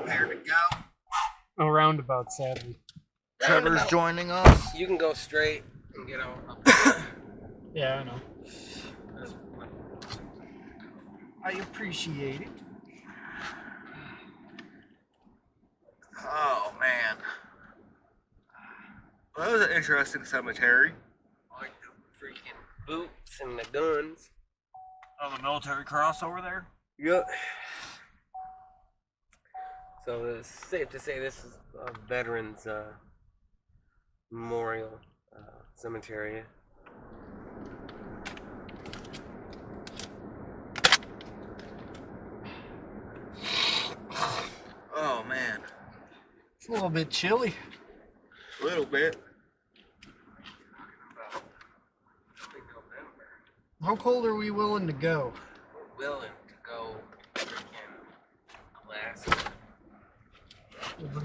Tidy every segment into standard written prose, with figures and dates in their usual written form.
prepared to go. A roundabout, sadly. Trevor's joining us. You can go straight and get out. Yeah, I know. I appreciate it. Oh man, well, that was an interesting cemetery. I like the freaking boots and the guns. Oh, the military cross over there. Yep. So it's safe to say this is a veterans memorial cemetery. Oh man, It's a little bit chilly. a little bit. How cold are we willing to go? We're willing to go freaking Alaska.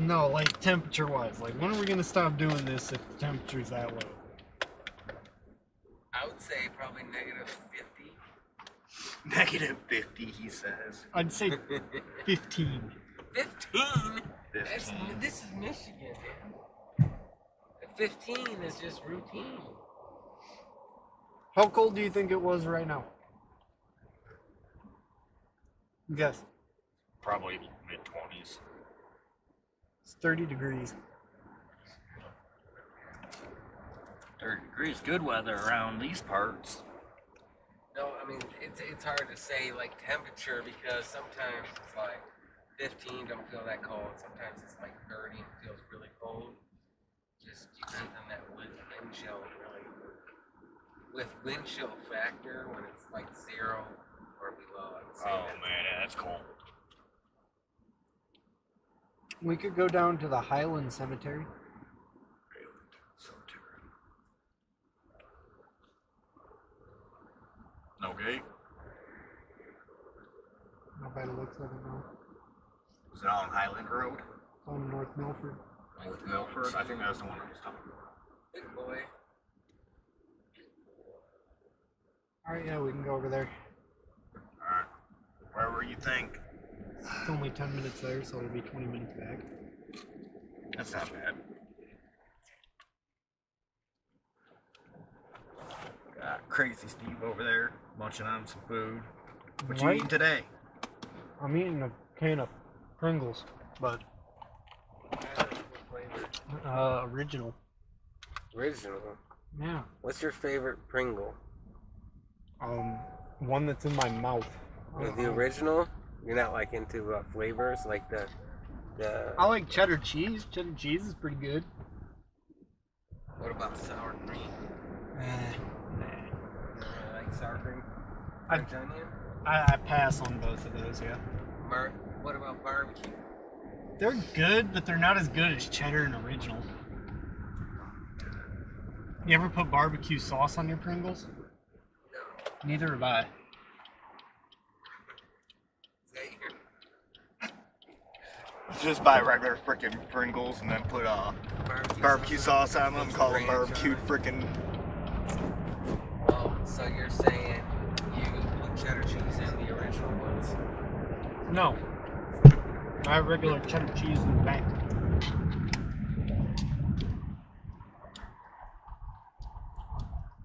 No, like temperature-wise. Like, when are we gonna stop doing this if the temperature's that low? I would say probably -50. -50, he says. I'd say 15. 15? 15. This is Michigan, man. 15 is just routine. How cold do you think it was right now? Guess. Probably mid-20s. It's 30 degrees. 30 degrees, good weather around these parts. No, I mean, it's hard to say, like, temperature, because sometimes it's like 15, don't feel that cold. Sometimes it's like 30 and feels really cold. Just depends on that wind chill, really. With wind chill factor, when it's like 0 or below, I would say That's cold. We could go down to the Highland Cemetery. Okay. Not by the looks of it now. Is it on Highland Road? It's on North Milford. North Milford? I think that was the one I was talking about. Big boy. Alright, yeah, we can go over there. Alright. Wherever you think. It's only 10 minutes there, so it'll be 20 minutes back. That's not bad. Got Crazy Steve over there munching on some food. What you Right? eating today? I'm eating a can of Pringles, but original. Original. Yeah. What's your favorite Pringle? One that's in my mouth. The original? You're not like into flavors like the. I like cheddar cheese. Cheddar cheese is pretty good. What about sour cream? You don't like sour cream? French onion? I pass on both of those, yeah. What about barbecue? They're good, but they're not as good as cheddar and original. You ever put barbecue sauce on your Pringles? No. Neither have I. Is that your Just buy regular frickin' Pringles and then put barbecue sauce on them. Call them barbecued frickin'. Oh, so you're saying you put cheddar cheese in the original ones? No. I have regular cheddar cheese in the back.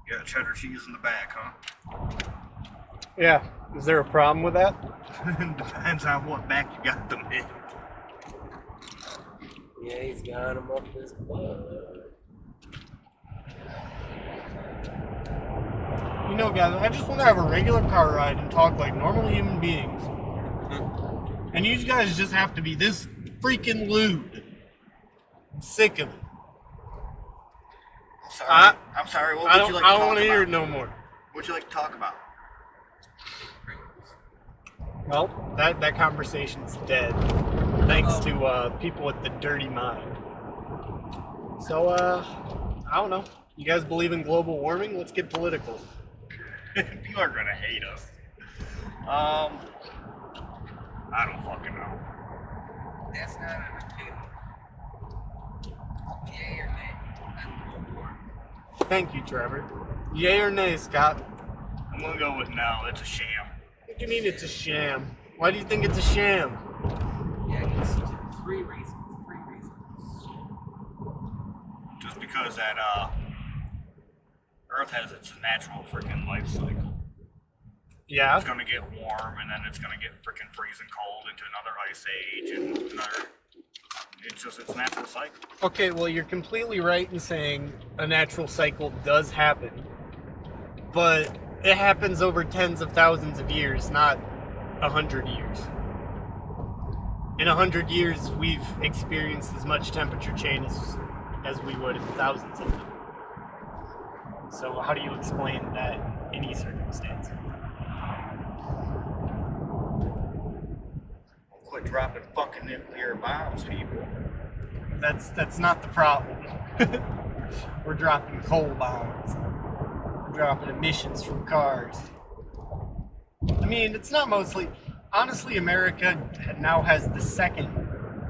You got cheddar cheese in the back, huh? Yeah. Is there a problem with that? Depends on what back you got them in. Yeah, he's got him up his butt. You know, guys, I just want to have a regular car ride and talk like normal human beings. And you guys just have to be this freaking lewd. I'm sick of it. Sorry. I'm sorry. What would you like to talk about? I don't want to hear it no more. What'd you like to talk about? Well, that conversation's dead. Thanks to people with the dirty mind. So, I don't know. You guys believe in global warming? Let's get political. People are gonna hate us. I don't fucking know. That's not an opinion. Yay or nay? Thank you, Trevor. Yay or nay, Scott? I'm gonna go with no. It's a sham. What do you mean it's a sham? Why do you think it's a sham? Yeah, he's Three reasons. Just because that Earth has its natural freaking life cycle. Yeah. It's gonna get warm, and then it's gonna get freaking freezing cold into another ice age, and another. It's just its natural cycle. Okay, well, you're completely right in saying a natural cycle does happen, but it happens over tens of thousands of years, not 100 years. In 100 years, we've experienced as much temperature change as we would in thousands of them. So how do you explain that in any circumstance? Quit dropping fucking nuclear bombs, people. That's not the problem. We're dropping coal bombs. We're dropping emissions from cars. I mean, it's not mostly... Honestly, America now has the second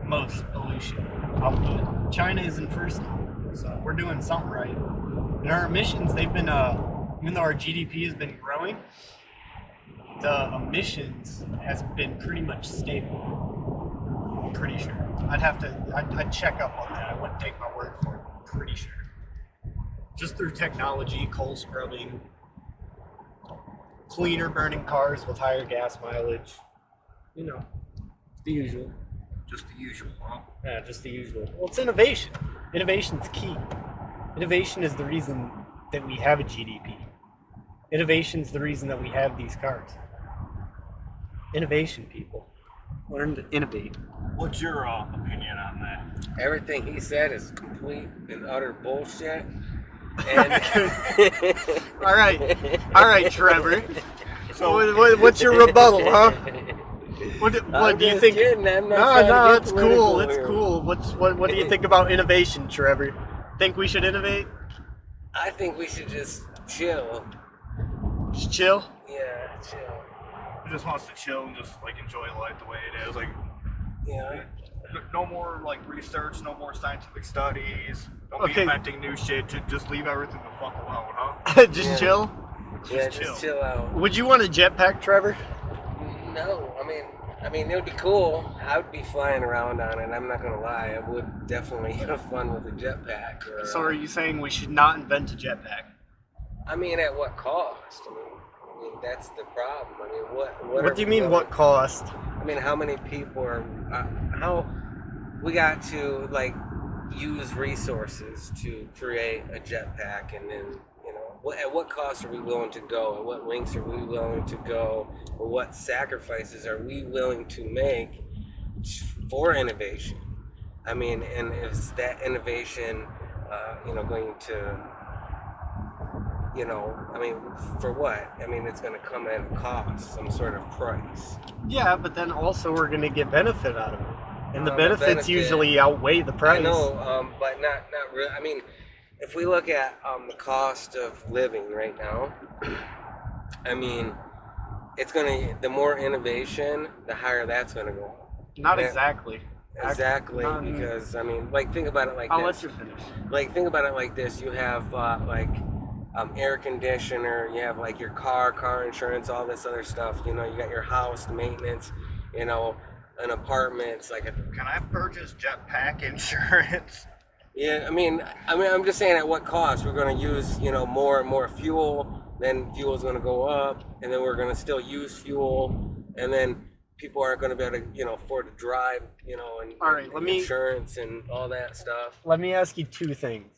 most pollution output. China is in first now, so we're doing something right. And our emissions, they've been, even though our GDP has been growing, the emissions has been pretty much stable. I'm pretty sure. I'd check up on that. I wouldn't take my word for it. I'm pretty sure. Just through technology, coal scrubbing, cleaner burning cars with higher gas mileage. You know, the usual. Just the usual, huh? Yeah, just the usual. Well, it's innovation. Innovation's key. Innovation is the reason that we have a GDP. Innovation's the reason that we have these cars. Innovation, people. Learn to innovate. What's your opinion on that? Everything he said is complete and utter bullshit. And All right, Trevor. So, what's your rebuttal, huh? What do you think? Kidding. I'm not trying No, to get it's cool. political It's here. cool. What do you think about innovation, Trevor? Think we should innovate? I think we should just chill. Just chill. Yeah, chill. Who just wants to chill and just like enjoy life the way it is? Like, Yeah. no more like research, no more scientific studies. Don't Okay. be inventing new shit. Just leave everything the fuck alone, huh? Just Yeah. chill. Yeah, chill. just chill out. Would you want a jetpack, Trevor? No, I mean, it would be cool. I would be flying around on it. I'm not gonna lie. I would definitely have fun with a jetpack. Or, So are you saying we should not invent a jetpack? I mean, at what cost? I mean, that's the problem. I mean, what? What do you mean, what cost? I mean, how many people are? How we got to like use resources to create a jetpack, and then at what cost are we willing to go? At what lengths are we willing to go? Or what sacrifices are we willing to make for innovation? I mean, and is that innovation, going to, I mean, for what? I mean, it's going to come at a cost, some sort of price. Yeah, but then also we're going to get benefit out of it. And the The benefits benefit- usually outweigh the price. I know, but not really. I mean, if we look at the cost of living right now, I mean, it's the more innovation, the higher that's gonna go. Not Yeah. exactly. Exactly, Um, because I mean, like think about it like I'll this. let you finish. Like think about it like this: you have air conditioner, you have like your car insurance, all this other stuff. You got your house maintenance, an apartment. It's like Can I purchase jetpack insurance? Yeah, I mean, I'm just saying at what cost we're going to use, more and more fuel. Then fuel is going to go up, and then we're going to still use fuel, and then people aren't going to be able to, afford to drive, and, All right, let me- insurance and all that stuff. Let me ask you two things.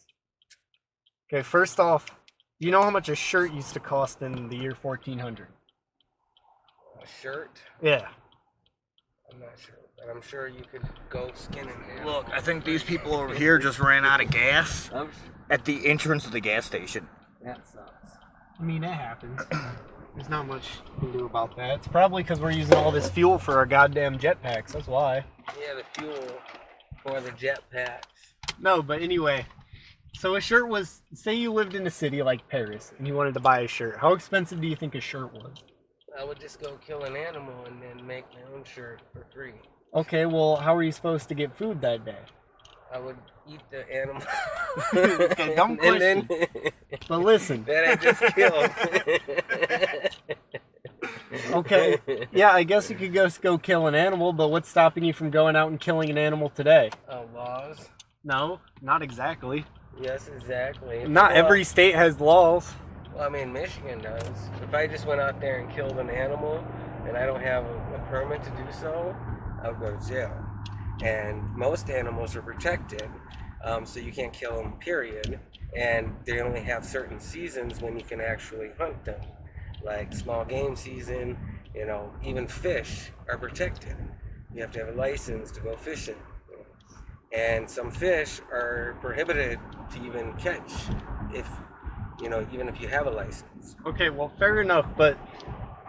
Okay, first off, you know how much a shirt used to cost in the year 1400? A shirt, Yeah. I'm not sure, but I'm sure you could go skin and half. Look, I think these people over here just ran out of gas at the entrance of the gas station. That sucks. I mean, it happens. There's not much you can do about that. It's probably because we're using all this fuel for our goddamn jetpacks. That's why. Yeah, the fuel for the jetpacks. No, but anyway. So a shirt was, say you lived in a city like Paris and you wanted to buy a shirt. How expensive do you think a shirt was? I would just go kill an animal and then make my own shirt for free. Okay, well, how are you supposed to get food that day? I would eat the animal. Okay, dumb And then- But listen. that I just killed. Okay. Yeah, I guess you could go kill an animal, but what's stopping you from going out and killing an animal today? Laws? No, not exactly. Yes, exactly. Not Well, every state has laws. Well, I mean, Michigan does. If I just went out there and killed an animal and I don't have a permit to do so, I would go to jail. And most animals are protected, so you can't kill them, period. And they only have certain seasons when you can actually hunt them, like small game season. You know, even fish are protected. You have to have a license to go fishing. And some fish are prohibited to even catch if, you know, even if you have a license. Okay, well, fair enough, but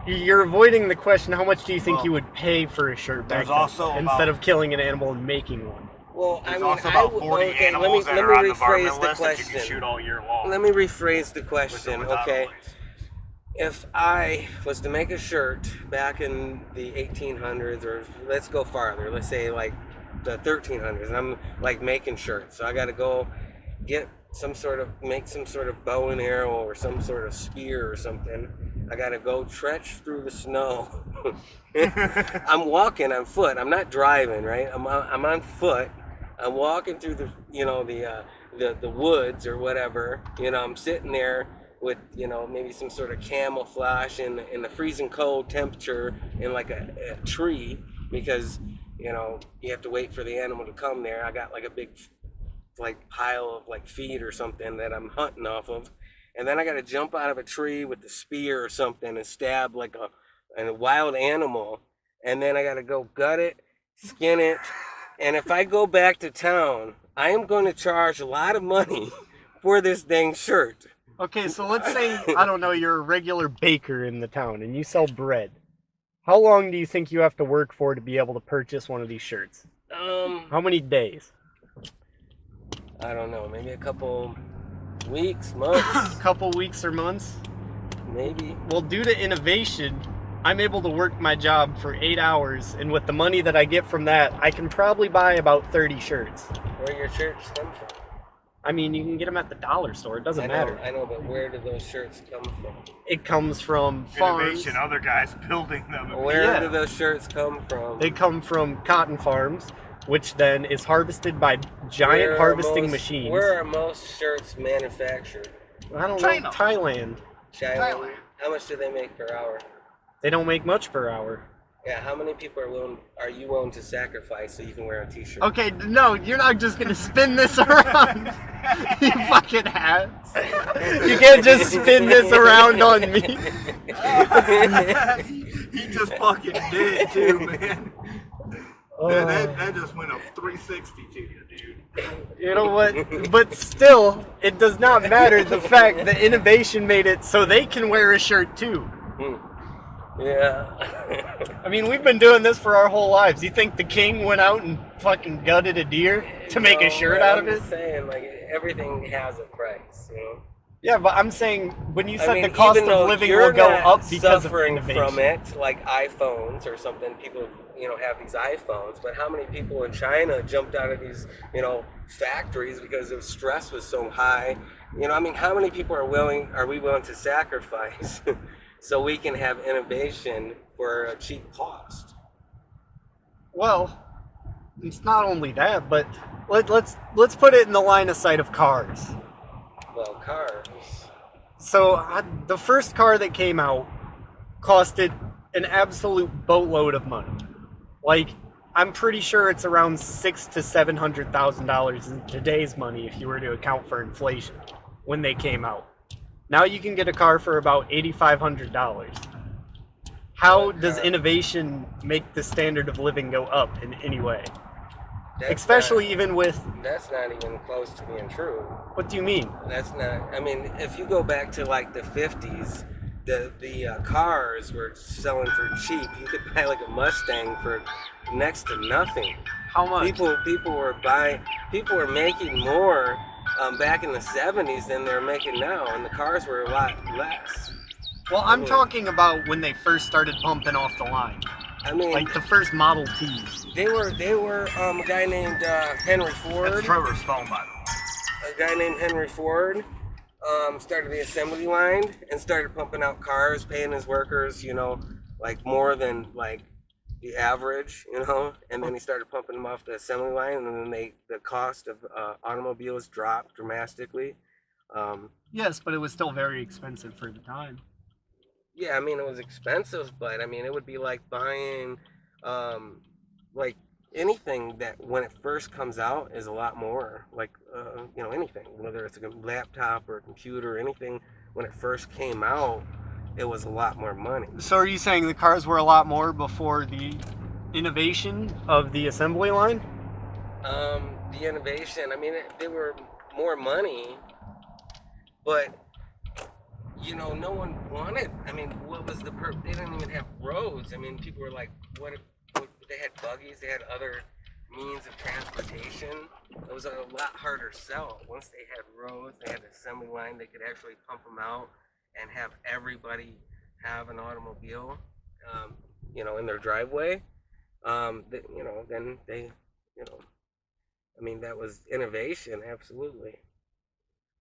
you're avoiding the question, how much do you think Well, you would pay for a shirt back there's then, also instead about- of killing an animal and making one? Well, I There's mean, also about 40 okay, animals that let are on me the varmint rephrase the list that you can shoot question. all year long. Let me rephrase the with or question, without a okay? license. If I was to make a shirt back in the 1800s, or let's go farther, let's say like the 1300s, and I'm like making shirts, so I got to go get make some sort of bow and arrow or some sort of spear or something. I got to go trudge through the snow. I'm walking on foot. I'm not driving, right? I'm on foot. I'm walking through the, you know, the woods or whatever. You know, I'm sitting there with, you know, maybe some sort of camouflage in the freezing cold temperature in like a tree, because, you know, you have to wait for the animal to come there. I got like a big like pile of like feed or something that I'm hunting off of, and then I got to jump out of a tree with the spear or something and stab like a wild animal, and then I got to go gut it, skin it, and if I go back to town, I am going to charge a lot of money for this dang shirt. Okay, so let's say, I don't know, you're a regular baker in the town and you sell bread. How long do you think you have to work for to be able to purchase one of these shirts? How many days? I don't know, maybe a couple weeks, months, A couple weeks or months? maybe. Well, due to innovation, I'm able to work my job for 8 hours, and with the money that I get from that, I can probably buy about 30 shirts. Where your shirts come from? I mean, you can get them at the dollar store. It doesn't matter. I know, but where do those shirts come from? It comes from farms. Innovation, other guys building them. Where Yeah. do those shirts come from? They come from cotton farms, which then is harvested by giant Where are harvesting most- machines. Where are most shirts manufactured? I don't China. know. Thailand. China. Thailand. How much do they make per hour? They don't make much per hour. Yeah, how many people are you willing to sacrifice so you can wear a t-shirt? Okay, no, you're not just gonna spin this around. You fucking ass. You can't just spin this around on me. He just fucking did too, man. Oh. That just went a 360 to you, dude. You know what? But still, it does not matter the fact that innovation made it so they can wear a shirt too. Yeah. I mean, we've been doing this for our whole lives. You think the king went out and fucking gutted a deer to make a No, shirt but out I'm of it? just saying, like, everything has a price, you know? Yeah, but I'm saying when you I said mean, the cost even of though living you're will go not up because of suffering innovation. from it, like iPhones or something, people, you know, have these iPhones, but how many people in China jumped out of these, you know, factories because the stress was so high? You know, I mean, how many people are we willing to sacrifice so we can have innovation for a cheap cost? Well, it's not only that, but let's put it in the line of sight of cars. Well, cars. So the first car that came out costed an absolute boatload of money. Like, I'm pretty sure it's around $600,000 to $700,000 in today's money if you were to account for inflation when they came out. Now you can get a car for about $8,500. How does innovation make the standard of living go up in any way? That's Especially even with, that's not even close to being true. what do you mean? That's not. I mean, if you go back to like the 50s, the cars were selling for cheap. You could buy like a Mustang for next to nothing. How much? People were making more back in the 70s than they're making now, and the cars were a lot less. Well, I'm talking about when they first started pumping off the line. I mean, Like the first Model Ts. they were a guy named Henry Ford. That's Trevor's phone, by the way. A guy named Henry Ford started the assembly line and started pumping out cars, paying his workers, you know, like more than like the average, you know. And then he started pumping them off the assembly line, and then the cost of automobiles dropped dramatically. Yes, but it was still very expensive for the time. Yeah, I mean it was expensive, but I mean it would be like buying, like anything that when it first comes out is a lot more. Like you know, anything, whether it's a laptop or a computer, or anything when it first came out, it was a lot more money. So are you saying the cars were a lot more before the innovation of the assembly line? The innovation, I mean, they were more money, but you know, no one wanted. I mean, what was the They didn't even have roads. I mean, people were like, what they had buggies, they had other means of transportation. It was a lot harder sell. Once they had roads, they had an assembly line, they could actually pump them out and have everybody have an automobile, you know, in their driveway. You know, then they, you know, I mean, that was innovation, absolutely.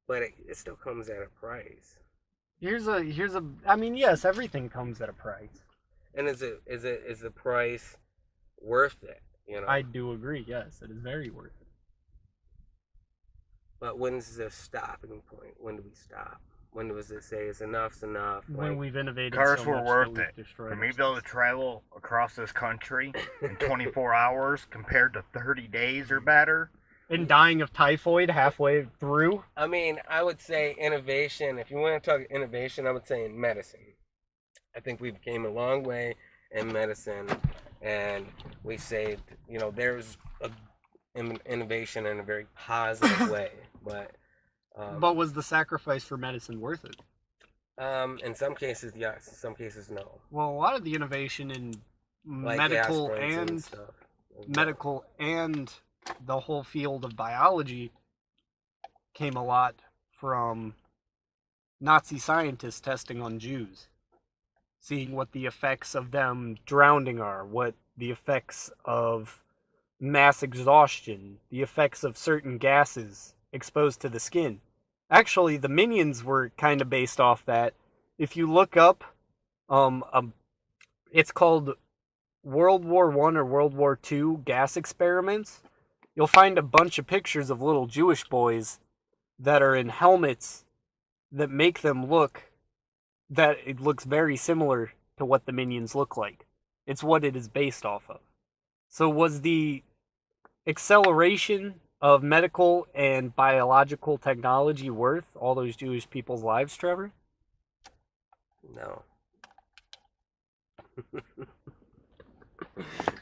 But it still comes at a price. I mean, yes, everything comes at a price. And is the price worth it? You know. I do agree. Yes, it is very worth it. But when's the stopping point? When do we stop? When does it say it's enough's enough? When Like, we've innovated Cars so were much worth that it. we've destroyed For me to be able to ourselves. travel across this country in 24 hours compared to 30 days or better. And dying of typhoid halfway through. I mean, I would say innovation. If you want to talk innovation, I would say in medicine. I think we've came a long way in medicine, and we saved. You know, there's innovation in a very positive way, but. But was the sacrifice for medicine worth it? In some cases, yes. In some cases, no. Well, a lot of the innovation in Like medical aspirins and stuff. medical and the whole field of biology came a lot from Nazi scientists testing on Jews, seeing what the effects of them drowning are, what the effects of mass exhaustion, the effects of certain gases exposed to the skin. Actually, the Minions were kind of based off that. If you look up, it's called World War One or World War Two gas experiments. You'll find a bunch of pictures of little Jewish boys that are in helmets that make them look that it looks very similar to what the Minions look like. It's what it is based off of. So was the acceleration of medical and biological technology worth all those Jewish people's lives, Trevor? No.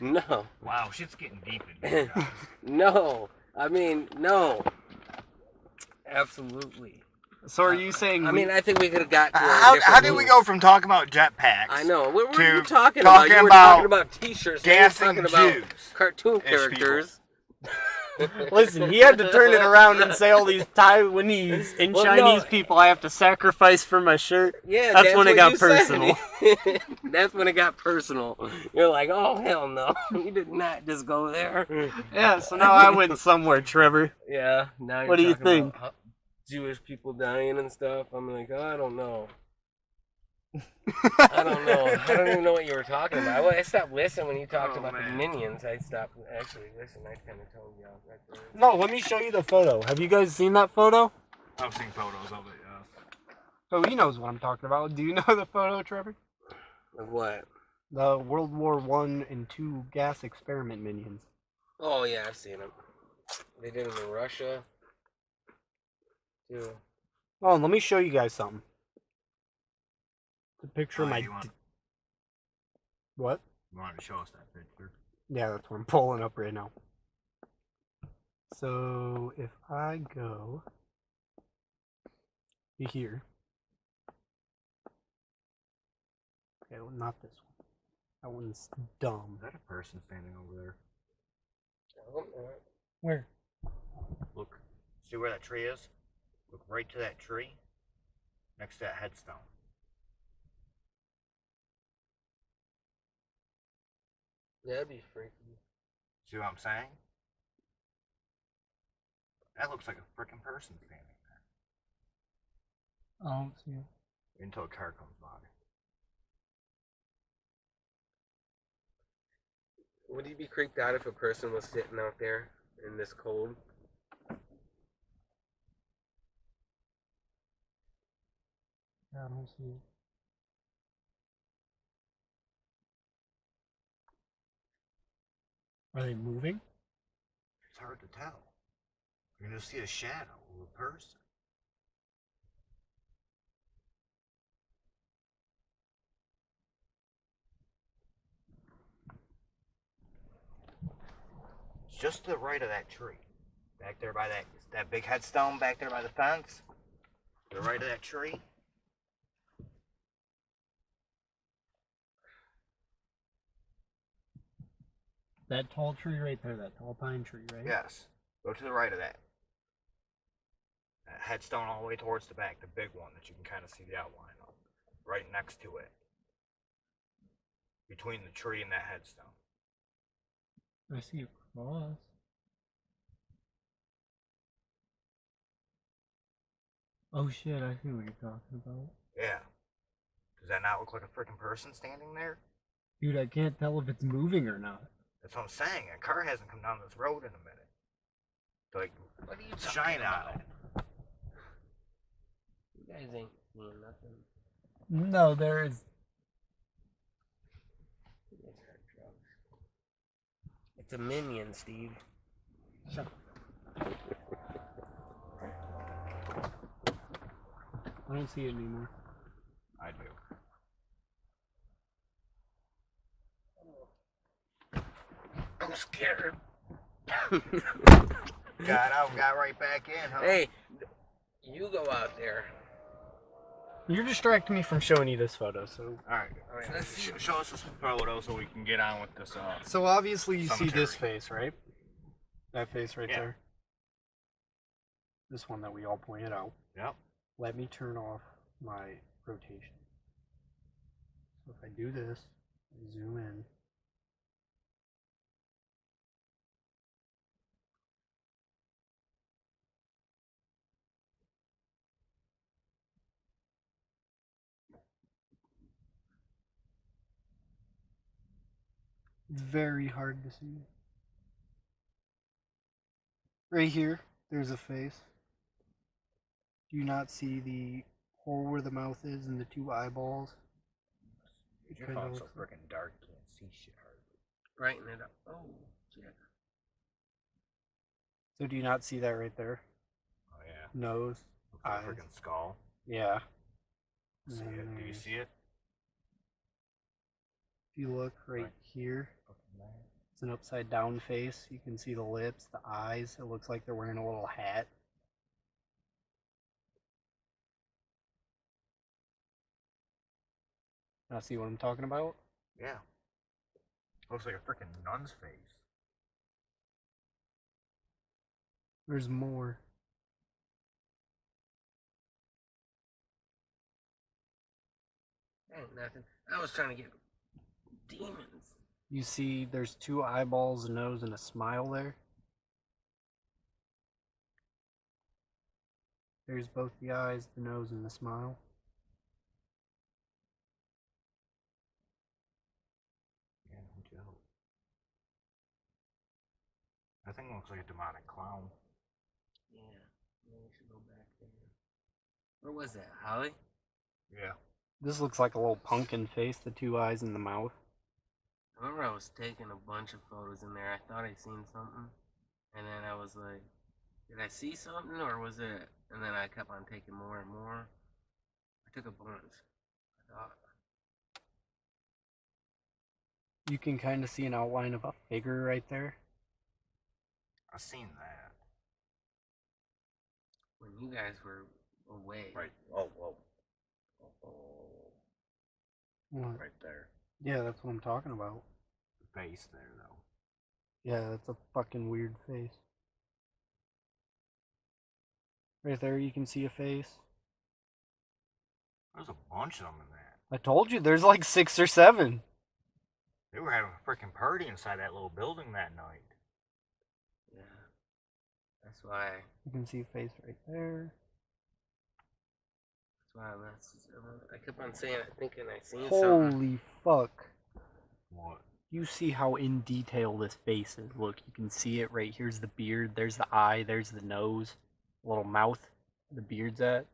No. Wow, shit's getting deep in here, guys. No. I mean, no. Absolutely. So are you saying? I mean, I think we could have got to How did we go from talking about jetpacks? I know. What were to you talking about? You were about talking about t-shirts. Now you're gassing talking about Jews cartoon as characters. Listen, he had to turn it around and say all these Taiwanese and Well, Chinese no. people I have to sacrifice for my shirt. Yeah, That's when it what got you said. personal. That's when it got personal. You're like, oh hell no, you did not just go there. Yeah, so now I went somewhere, Trevor. Yeah. Now you're What do you talking think? about Jewish people dying and stuff. I'm like, oh, I don't know. I don't know. I don't even know what you were talking about. I stopped listening when you talked about the Minions. I stopped actually listening. I kind of told you. No, let me show you the photo. Have you guys seen that photo? I've seen photos of it, yes. So he knows what I'm talking about. Do you know the photo, Trevor? Of what? The World War One and Two gas experiment Minions. Oh yeah, I've seen them. They did them in Russia. Too. Oh, let me show you guys something. The picture of my. You want What? to show us that picture? Yeah, that's what I'm pulling up right now. So if I go to here. Okay, well, not this one. That one's dumb. Is that a person standing over there? Where? Look, see where that tree is? Look right to that tree, next to that headstone. That'd be freaky. See what I'm saying? That looks like a freaking person standing there. I don't see it. Until a car comes by. Would you be creeped out if a person was sitting out there in this cold? I don't see it. Are they moving? It's hard to tell. You're gonna see a shadow of a person. It's just to the right of that tree. Back there by that big headstone back there by the fence. To the right of that tree. That tall tree right there, that tall pine tree, right? Yes. Go to the right of that. That headstone all the way towards the back, the big one that you can kind of see the outline of. Right next to it. Between the tree and that headstone. I see a cross. Oh shit, I see what you're talking about. Yeah. Does that not look like a freaking person standing there? Dude, I can't tell if it's moving or not. That's what I'm saying. A car hasn't come down this road in a minute. To, like, What are you shine talking on about? it. You guys ain't seeing nothing. No, there is. You guys are drugs. It's a minion, Steve. Shut up. I don't see it anymore. I do. I'm scared. Got out, got right back in, huh? Hey, you go out there. You're distracting me from showing you this photo, so. Alright. Let's see. Show us this photo so we can get on with this. So obviously you see this Cemetery. face, right? That face right Yeah. there. This one that we all pointed out. Yep. Let me turn off my rotation. So if I do this, I zoom in. Very hard to see. Right here, there's a face. Do you not see the hole where the mouth is and the two eyeballs? It Your kinda phone's so looks like- freaking dark, you can't see shit hardly. Brighten it up. Oh, shit. So do you not see that right there? Oh yeah. Nose, Looks like a eyes. freaking skull. Yeah. See And it? then Do you there's- see it? If you look right here, it's an upside down face. You can see the lips, the eyes. It looks like they're wearing a little hat. Now see what I'm talking about? Yeah. Looks like a freaking nun's face. There's more. Ain't nothing. I was trying to get demons. You see there's two eyeballs, a nose, and a smile there. There's both the eyes, the nose, and the smile. Yeah, no joke. That thing looks like a demonic clown. Yeah. Yeah, we should go back there. Where was that, Holly? Yeah. This looks like a little pumpkin face, the two eyes and the mouth. I remember I was taking a bunch of photos in there. I thought I seen something. And then I was like, did I see something or was it? And then I kept on taking more and more. I took a bunch. I thought, You can kind of see an outline of a figure right there. I seen that. when you guys were away. Right. Oh, whoa. Oh, What? right there. Yeah, that's what I'm talking about. The face there, though. Yeah, that's a fucking weird face. Right there, you can see a face. There's a bunch of them in that. I told you, there's like 6 or 7. They were having a freaking party inside that little building that night. Yeah. That's why. You can see a face right there. That's why I kept on saying, I thinking I seen something. Holy fuck. What? You see how in detail this face is. Look, you can see it right here's the beard, there's the eye, there's the nose, little mouth, the beard's at.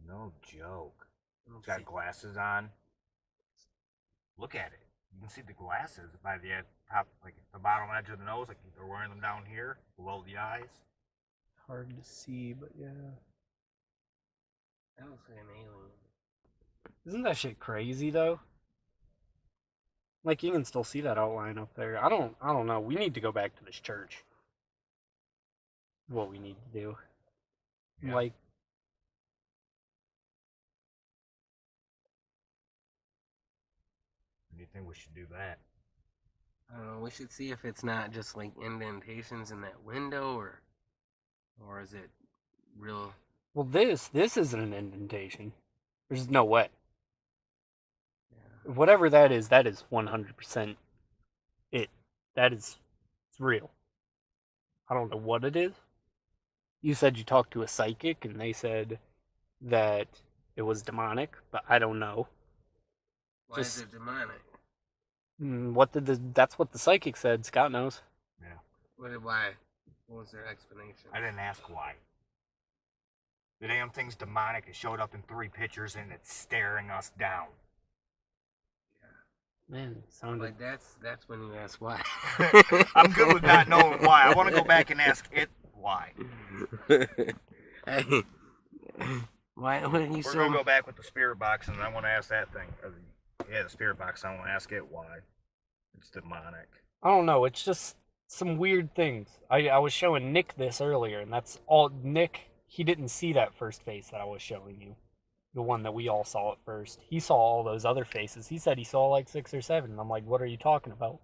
No joke. Let's It's got see. glasses on. Look at it. You can see the glasses by the top, like the bottom edge of the nose, like they're wearing them down here below the eyes. Hard to see, but yeah. That looks like an alien. Isn't that shit crazy though? Like you can still see that outline up there. I don't know. We need to go back to this church. What we need to do. Yeah. Like Do you think we should do that? I don't know. We should see if it's not just like indentations in that window, or is it real? well this isn't an indentation. There's no way. Yeah. Whatever that is 100% it. It's real. I don't know what it is. You said you talked to a psychic and they said that it was demonic, but I don't know. Why is it demonic? That's what the psychic said. Scott knows. Yeah. Why? What was their explanation? I didn't ask why. The damn thing's demonic. It showed up in 3 pictures and it's staring us down. Man, sounded Like that's when you ask why. I'm good with not knowing why. I want to go back and ask it why. Hey, why are you We're so? gonna go back with the spirit box, and I want to ask that thing. Yeah, the spirit box. I want to ask it why. It's demonic. I don't know. It's just some weird things. I was showing Nick this earlier, and that's all. Nick, he didn't see that first face that I was showing you. The one that we all saw at first. He saw all those other faces. He said he saw like 6 or 7. And I'm like, what are you talking about?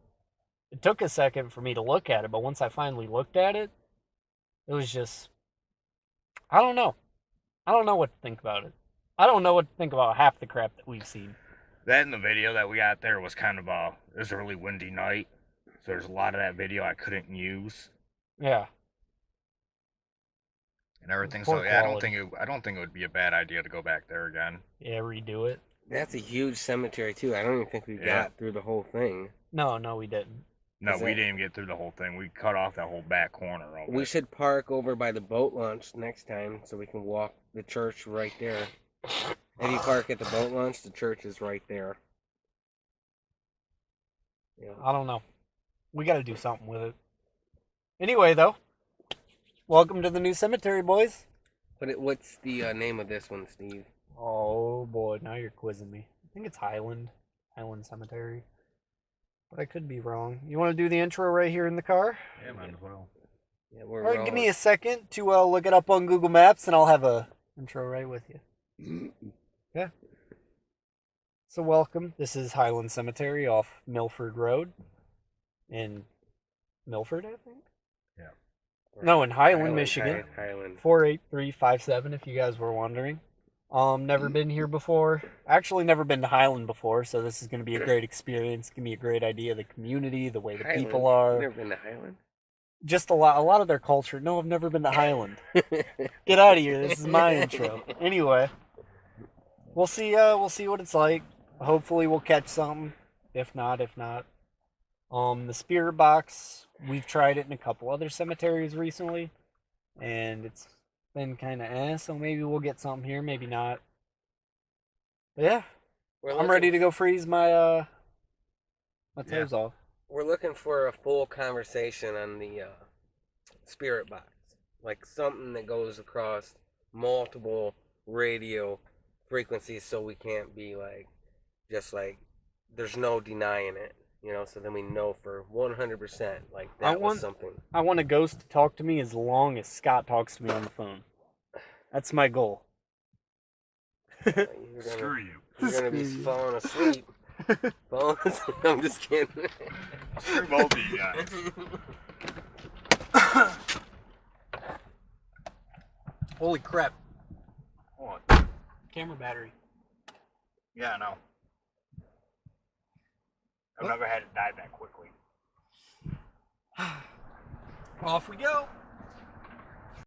It took a second for me to look at it, but once I finally looked at it, it was just... I don't know. I don't know what to think about it. I don't know what to think about half the crap that we've seen. That in the video that we got there was kind of it was a really windy night, so there's a lot of that video I couldn't use Yeah. and everything. Poor So yeah, quality. I don't think it would be a bad idea to go back there again. Yeah, redo it. That's a huge cemetery too. I don't even think we Yeah. got through the whole thing. No, we didn't. No, Is we it- didn't even get through the whole thing. We cut off that whole back corner of We it. should park over by the boat launch next time so we can walk the church right there. If you park at the boat launch, the church is right there. Yeah. I don't know. We got to do something with it. Anyway, though, welcome to the new cemetery, boys. What's the name of this one, Steve? Oh boy, now you're quizzing me. I think it's Highland Cemetery, but I could be wrong. You want to do the intro right here in the car? Yeah, might as well. Yeah, we're All right, give me rolling. a second to look it up on Google Maps, and I'll have a intro right with you. Yeah. So welcome. This is Highland Cemetery off Milford Road in Milford, I think. No, in Highland, Michigan. Highland. 48357 if you guys were wondering. Never been here before. Actually never been to Highland before, so this is going to be a great experience. Give me a great idea of the community, the way the people Highland? are. Never been to Highland? Just a lot of their culture. No, I've never been to Highland. Get out of here. This is my intro. Anyway, we'll see what it's like. Hopefully we'll catch something. If not. The spirit box, we've tried it in a couple other cemeteries recently, and it's been kind of so maybe we'll get something here, maybe not. But yeah, I'm ready to go freeze my my toes off. We're looking for a full conversation on the spirit box, like something that goes across multiple radio frequencies, so we can't be like, just like, there's no denying it, you know. So then we know for 100%, like that was something. I want a ghost to talk to me as long as Scott talks to me on the phone. That's my goal. Screw you. You're gonna be falling asleep. I'm just kidding. Screw both of you guys. Holy crap. What? Camera battery. Yeah, I know. I've never had it die that quickly. Off we go.